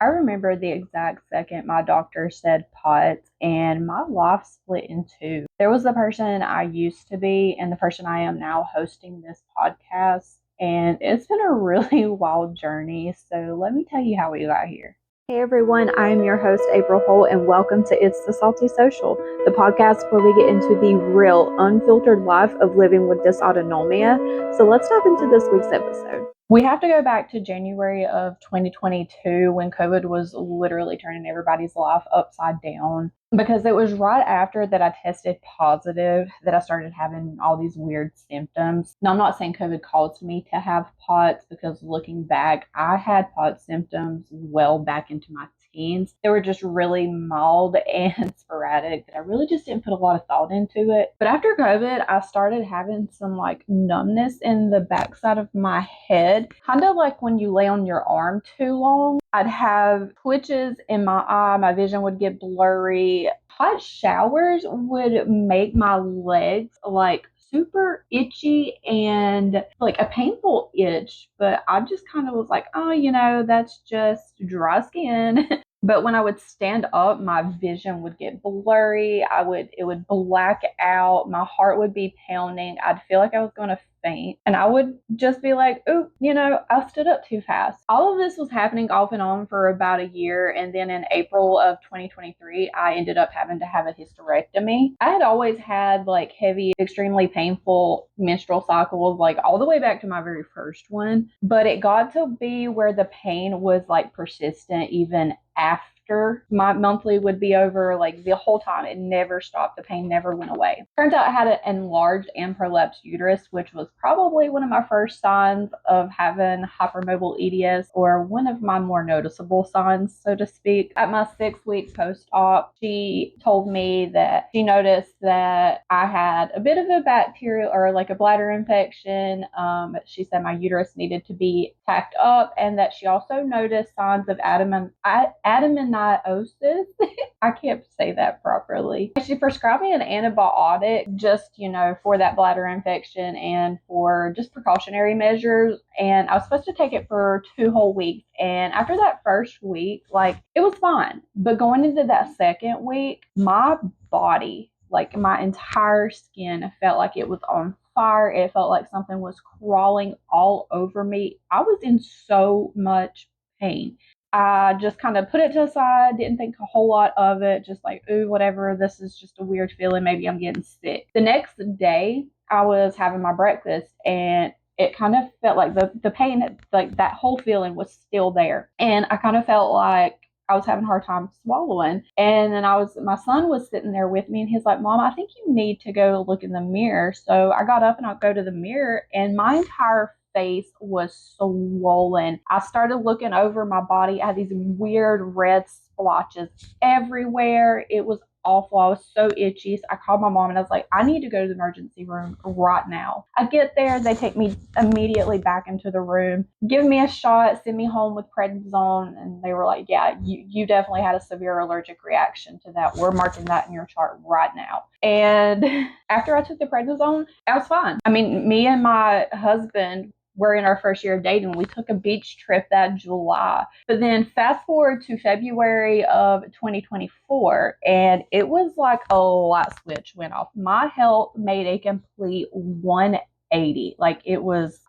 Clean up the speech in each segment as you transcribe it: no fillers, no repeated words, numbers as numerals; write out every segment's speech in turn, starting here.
I remember the exact second my doctor said POTS and my life split in two. There was the person I used to be and the person I am now hosting this podcast. And it's been a really wild journey. So let me tell you how we got here. Hey everyone, I am your host, April Holt, and welcome to It's the Salty Social, the podcast where we get into the real, unfiltered life of living with dysautonomia. So let's dive into this week's episode. We have to go back to January of 2022 when COVID was literally turning everybody's life upside down, because it was right after that I tested positive that I started having all these weird symptoms. Now, I'm not saying COVID caused me to have POTS, because looking back, I had POTS symptoms well back into my teens. They were just really mild and sporadic that I really just didn't put a lot of thought into it. But after COVID, I started having some numbness in the backside of my head, kind of like when you lay on your arm too long. I'd have twitches in my eye, my vision would get blurry. Hot showers would make my legs super itchy and a painful itch, but I just kind of was like, oh, that's just dry skin. But when I would stand up, my vision would get blurry. It would black out. My heart would be pounding. I'd feel like I was going to faint. And I would just be like, ooh, I stood up too fast. All of this was happening off and on for about a year. And then in April of 2023, I ended up having to have a hysterectomy. I had always had heavy, extremely painful menstrual cycles, all the way back to my very first one. But it got to be where the pain was persistent even after my monthly would be over, the whole time. It never stopped. The pain never went away. Turns out I had an enlarged and prolapsed uterus, which was probably one of my first signs of having hypermobile EDS, or one of my more noticeable signs, so to speak. At my 6-week post-op, she told me that she noticed that I had a bit of a bacterial or a bladder infection. She said my uterus needed to be tacked up, and that she also noticed signs of adenomyosis. I can't say that properly. She prescribed me an antibiotic just, for that bladder infection and for just precautionary measures. And I was supposed to take it for 2 whole weeks. And after that first week, it was fine. But going into that second week, my body, my entire skin felt like it was on fire. It felt like something was crawling all over me. I was in so much pain. I just kind of put it to the side, didn't think a whole lot of it, just ooh, whatever, this is just a weird feeling, maybe I'm getting sick. The next day, I was having my breakfast, and it kind of felt like the pain, that whole feeling was still there. And I kind of felt like I was having a hard time swallowing. And then my son was sitting there with me, and he's like, Mom, I think you need to go look in the mirror. So I got up and I go to the mirror, and my entire face was swollen. I started looking over my body. I had these weird red splotches everywhere. It was awful. I was so itchy. So I called my mom and I was like, I need to go to the emergency room right now. I get there. They take me immediately back into the room, give me a shot, send me home with prednisone. And they were like, yeah, you definitely had a severe allergic reaction to that. We're marking that in your chart right now. And after I took the prednisone, I was fine. I mean, me and my husband, we're in our first year of dating. We took a beach trip that July. But then fast forward to February of 2024, and it was like a light switch went off. My health made a complete 180. It was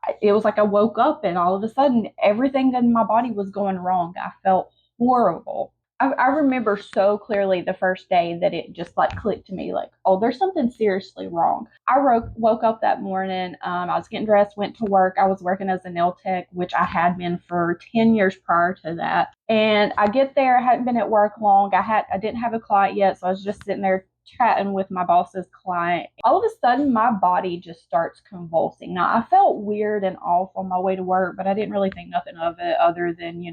like I woke up and all of a sudden everything in my body was going wrong. I felt horrible. I remember so clearly the first day that it just clicked to me, oh, there's something seriously wrong. I woke up that morning. I was getting dressed, went to work. I was working as a nail tech, which I had been for 10 years prior to that. And I get there, I hadn't been at work long. I didn't have a client yet, so I was just sitting there chatting with my boss's client. All of a sudden, my body just starts convulsing. Now, I felt weird and off on my way to work, but I didn't really think nothing of it other than,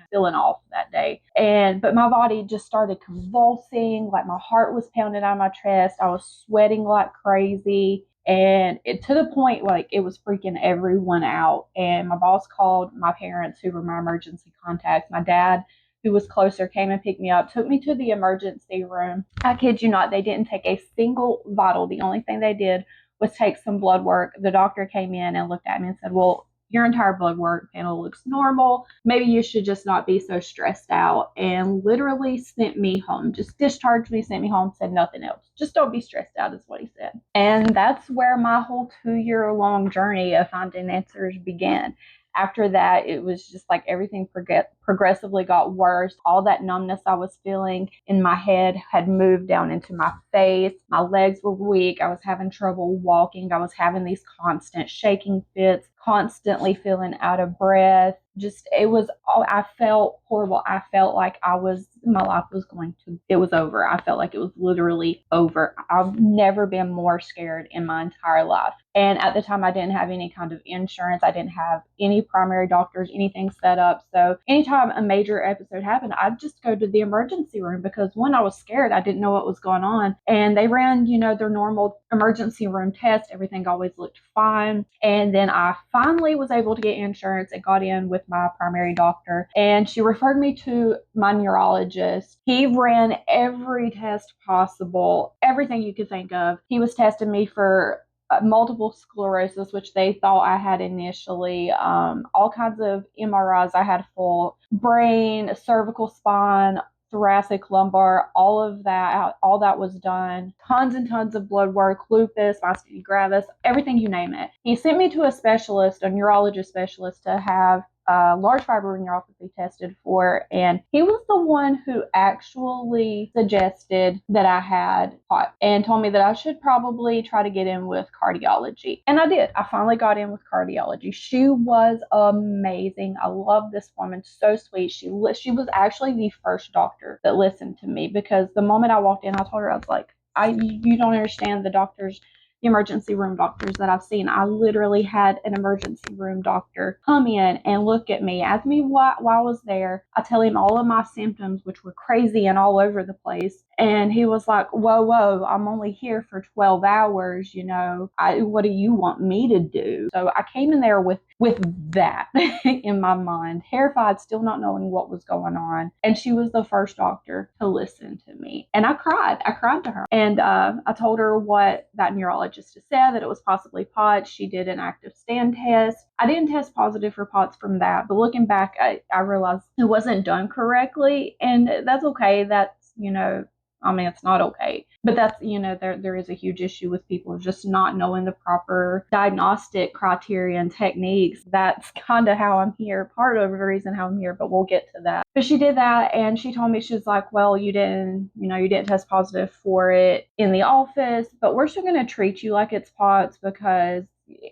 feeling off that day. But my body just started convulsing, my heart was pounding out of my chest. I was sweating like crazy. And to the point, it was freaking everyone out. And my boss called my parents, who were my emergency contacts. My dad, who was closer, came and picked me up, took me to the emergency room. I kid you not, they didn't take a single vital. The only thing they did was take some blood work. The doctor came in and looked at me and said, well, your entire blood work panel looks normal. Maybe you should just not be so stressed out. And literally sent me home, just discharged me, sent me home, said nothing else. Just don't be stressed out is what he said. And that's where my whole 2-year long journey of finding answers began. After that, it was just like everything progressively got worse. All that numbness I was feeling in my head had moved down into my face. My legs were weak. I was having trouble walking. I was having these constant shaking fits, constantly feeling out of breath. Just, it was, I felt horrible. I felt like my life was it was over. I felt like it was literally over. I've never been more scared in my entire life. And at the time, I didn't have any kind of insurance. I didn't have any primary doctors, anything set up. So anytime a major episode happened, I'd just go to the emergency room because one, I was scared. I didn't know what was going on. And they ran, their normal emergency room test. Everything always looked fine. And then I finally was able to get insurance and got in with my primary doctor. And she referred me to my neurologist. He ran every test possible, everything you could think of. He was testing me for multiple sclerosis, which they thought I had initially, all kinds of MRIs. I had full brain, cervical spine, thoracic, lumbar, all that was done. Tons and tons of blood work, lupus, myasthenia gravis, everything you name it. He sent me to a neurologist specialist, to have large fiber neuropathy tested for, and he was the one who actually suggested that I had POT and told me that I should probably try to get in with cardiology. And I did. I finally got in with cardiology. She was amazing. I love this woman, so sweet. She was actually the first doctor that listened to me, because the moment I walked in, I told her, I was like, you don't understand the emergency room doctors that I've seen. I literally had an emergency room doctor come in and look at me, ask me why I was there. I tell him all of my symptoms, which were crazy and all over the place. And he was like, whoa, I'm only here for 12 hours. What do you want me to do? So I came in there with that in my mind, terrified, still not knowing what was going on. And she was the first doctor to listen to me. And I cried to her. And I told her what that neurologist had said, that it was possibly POTS. She did an active stand test. I didn't test positive for POTS from that, but looking back, I realized it wasn't done correctly. And that's okay. That's, it's not okay, but that's, there is a huge issue with people just not knowing the proper diagnostic criteria and techniques. That's kind of how I'm here, part of the reason how I'm here, but we'll get to that. But she did that, and she told me, she was like, well, you didn't test positive for it in the office, but we're still going to treat you like it's POTS, because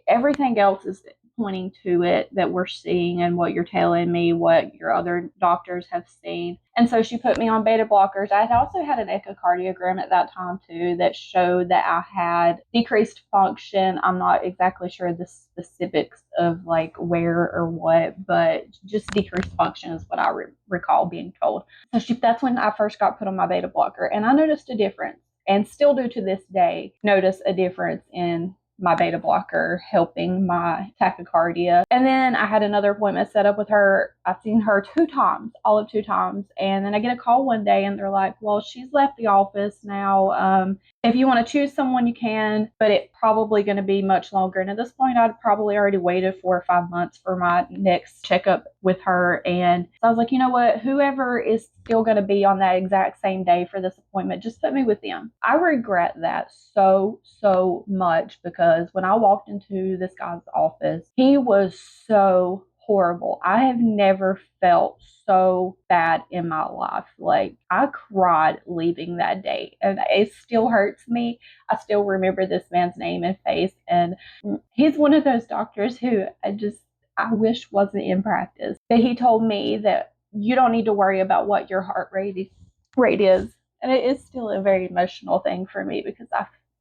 everything else is pointing to it that we're seeing, and what you're telling me, what your other doctors have seen. And so she put me on beta blockers. I had also had an echocardiogram at that time too that showed that I had decreased function. I'm not exactly sure the specifics of like where or what, but just decreased function is what I recall being told. So that's when I first got put on my beta blocker, and I noticed a difference, and still do to this day notice a difference in my beta blocker helping my tachycardia. And then I had another appointment set up with her. I've seen her 2 times, all of 2 times. And then I get a call one day, and they're like, well, she's left the office now. If you want to choose someone, you can, but it's probably going to be much longer. And at this point, I'd probably already waited 4 or 5 months for my next checkup with her. And so I was like, you know what, whoever is still going to be on that exact same day for this appointment, just put me with them. I regret that so much, because when I walked into this guy's office, he was so horrible. I have never felt so bad in my life. Like, I cried leaving that day, and it still hurts me. I still remember this man's name and face, and he's one of those doctors who I wish wasn't in practice. But he told me that you don't need to worry about what your heart rate is. And it is still a very emotional thing for me, because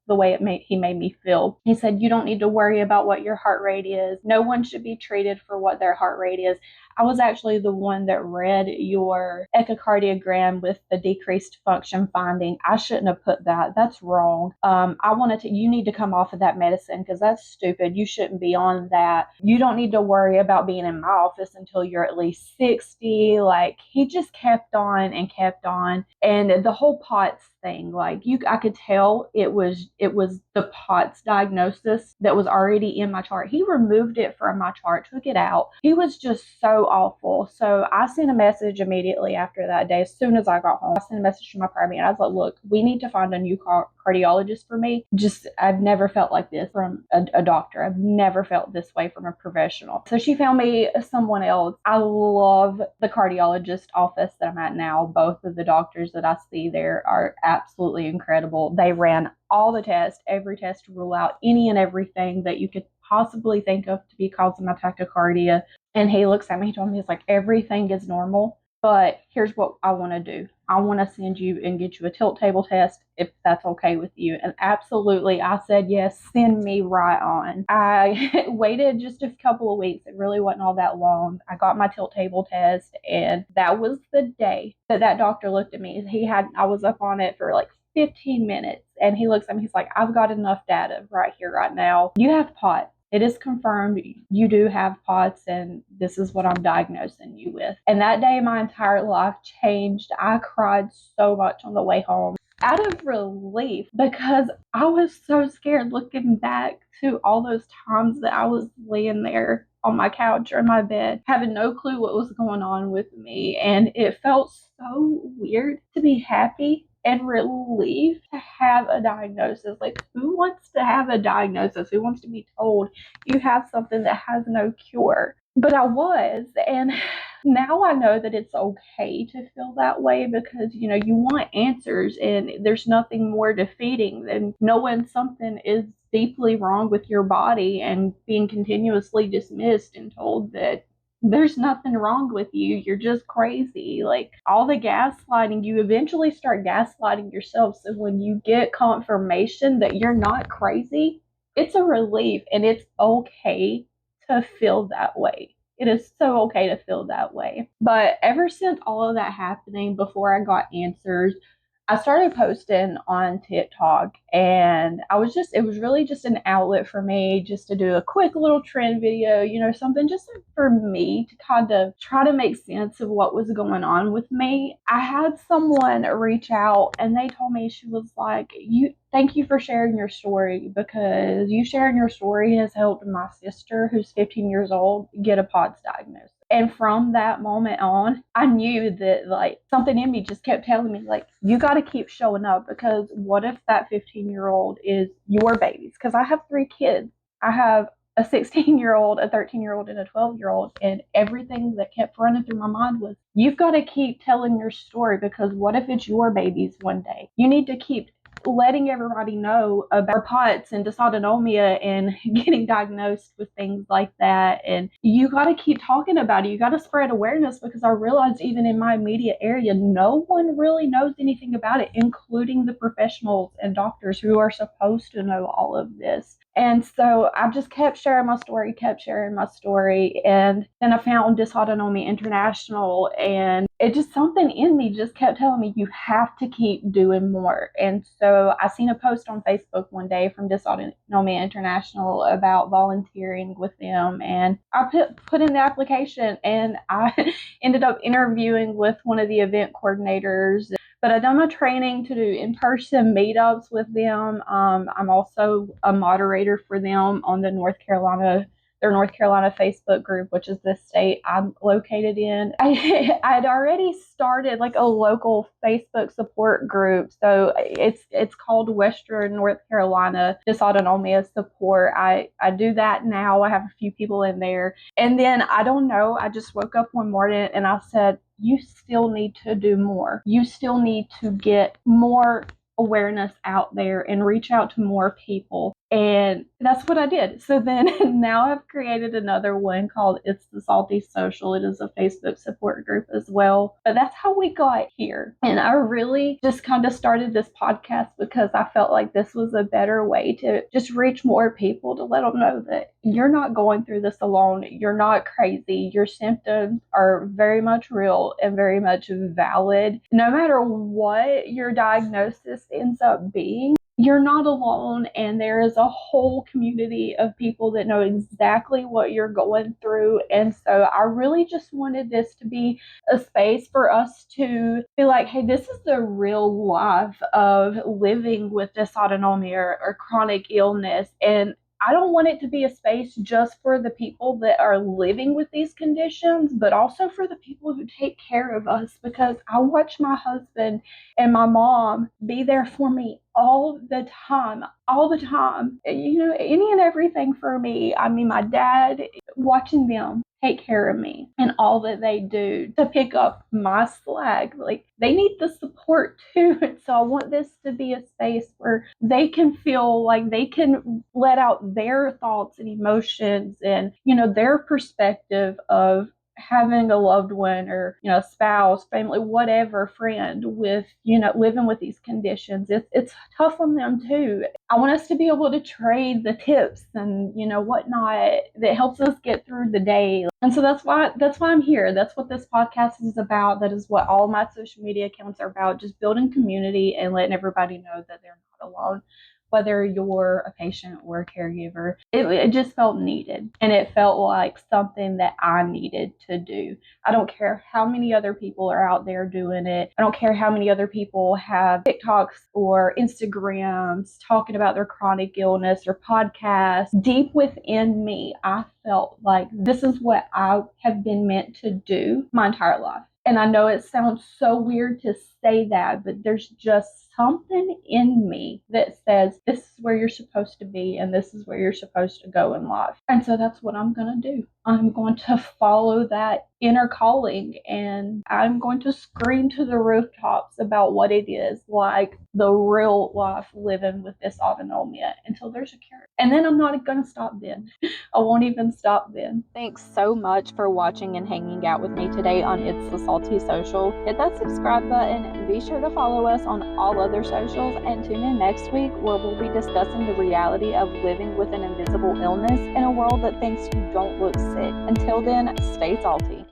the way he made me feel. He said, you don't need to worry about what your heart rate is. No one should be treated for what their heart rate is. I was actually the one that read your echocardiogram with the decreased function finding. I shouldn't have put that. That's wrong. You need to come off of that medicine because that's stupid. You shouldn't be on that. You don't need to worry about being in my office until you're at least 60. Like, he just kept on and kept on. And the whole POTS thing, like, I could tell it was the POTS diagnosis that was already in my chart. He removed it from my chart, took it out. He was just so awful. So I sent a message immediately after that day. As soon as I got home, I sent a message to my primary and I was like, look, we need to find a new cardiologist for me. I've never felt like this from a doctor. I've never felt this way from a professional. So she found me someone else. I love the cardiologist office that I'm at now. Both of the doctors that I see there are absolutely incredible. They ran all the tests, every test to rule out any and everything that you could possibly think of to be causing my tachycardia. And he looks at me, he told me, he's like, everything is normal, but here's what I want to do. I want to send you and get you a tilt table test if that's okay with you. And absolutely, I said, yes, send me right on. I waited just a couple of weeks. It really wasn't all that long. I got my tilt table test, and that was the day that doctor looked at me. I was up on it for like 15 minutes, and he looks at me, he's like, I've got enough data right here, right now. You have POTS. It is confirmed you do have POTS, and this is what I'm diagnosing you with. And that day, my entire life changed. I cried so much on the way home out of relief because I was so scared looking back to all those times that I was laying there on my couch or in my bed, having no clue what was going on with me. And it felt so weird to be happy and relieved to have a diagnosis. Like, who wants to have a diagnosis? Who wants to be told you have something that has no cure? But I was, and now I know that it's okay to feel that way because, you want answers, and there's nothing more defeating than knowing something is deeply wrong with your body and being continuously dismissed and told that there's nothing wrong with you. You're just crazy. Like, all the gaslighting, you eventually start gaslighting yourself. So when you get confirmation that you're not crazy, it's a relief, and it's okay to feel that way. It is so okay to feel that way. But ever since all of that happening, before I got answers, I started posting on TikTok, and it was really just an outlet for me just to do a quick little trend video, something just for me to kind of try to make sense of what was going on with me. I had someone reach out, and they told me, she was like, thank you for sharing your story, because you sharing your story has helped my sister, who's 15 years old, get a POTS diagnosis. And from that moment on, I knew that, like, something in me just kept telling me, like, you got to keep showing up, because what if that 15-year-old is your babies? Because I have 3 kids. I have a 16-year-old, a 13-year-old, and a 12-year-old. And everything that kept running through my mind was, you've got to keep telling your story, because what if it's your babies one day? You need to keep letting everybody know about POTS and dysautonomia and getting diagnosed with things like that. And you got to keep talking about it. You got to spread awareness, because I realized even in my immediate area, no one really knows anything about it, including the professionals and doctors who are supposed to know all of this. And so I just kept sharing my story. And then I found Dysautonomia International, and it just, something in me just kept telling me, you have to keep doing more. And so I seen a post on Facebook one day from Dysautonomia International about volunteering with them. And I put in the application, and I ended up interviewing with one of the event coordinators. But I've done my training to do in-person meetups with them. I'm also a moderator for them on their North Carolina Facebook group, which is the state I'm located in. I'd already started like a local Facebook support group. So it's called Western North Carolina Dysautonomia Support. I do that now. I have a few people in there. And then, I don't know, I just woke up one morning and I said, you still need to do more. You still need to get more awareness out there and reach out to more people. And that's what I did. So then now I've created another one called It's the Salty Social. It is a Facebook support group as well. But that's how we got here. And I really just kind of started this podcast because I felt like this was a better way to just reach more people, to let them know that you're not going through this alone. You're not crazy. Your symptoms are very much real and very much valid. No matter what your diagnosis ends up being, you're not alone, and there is a whole community of people that know exactly what you're going through. And so I really just wanted this to be a space for us to be like, hey, this is the real life of living with dysautonomia or chronic illness. And I don't want it to be a space just for the people that are living with these conditions, but also for the people who take care of us, because I watch my husband and my mom be there for me all the time, any and everything for me. I mean, my dad, watching them take care of me and all that they do to pick up my slack. Like, they need the support too. And so I want this to be a space where they can feel like they can let out their thoughts and emotions and, their perspective of having a loved one or, spouse, family, whatever, friend with, living with these conditions. It's tough on them too. I want us to be able to trade the tips and, whatnot that helps us get through the day. And so that's why I'm here. That's what this podcast is about. That is what all my social media accounts are about, just building community and letting everybody know that they're not alone. Whether you're a patient or a caregiver, it just felt needed. And it felt like something that I needed to do. I don't care how many other people are out there doing it. I don't care how many other people have TikToks or Instagrams talking about their chronic illness or podcasts. Deep within me, I felt like this is what I have been meant to do my entire life. And I know it sounds so weird to say that, but there's just something in me that says this is where you're supposed to be and this is where you're supposed to go in life. And so that's what I'm going to do. I'm going to follow that inner calling, and I'm going to scream to the rooftops about what it is like, the real life living with dysautonomia, until there's a cure. And then I'm not going to stop then. I won't even stop then. Thanks so much for watching and hanging out with me today on It's the Salty Social. Hit that subscribe button and be sure to follow us on all other socials, and tune in next week where we'll be discussing the reality of living with an invisible illness in a world that thinks you don't look sick. Until then, stay salty.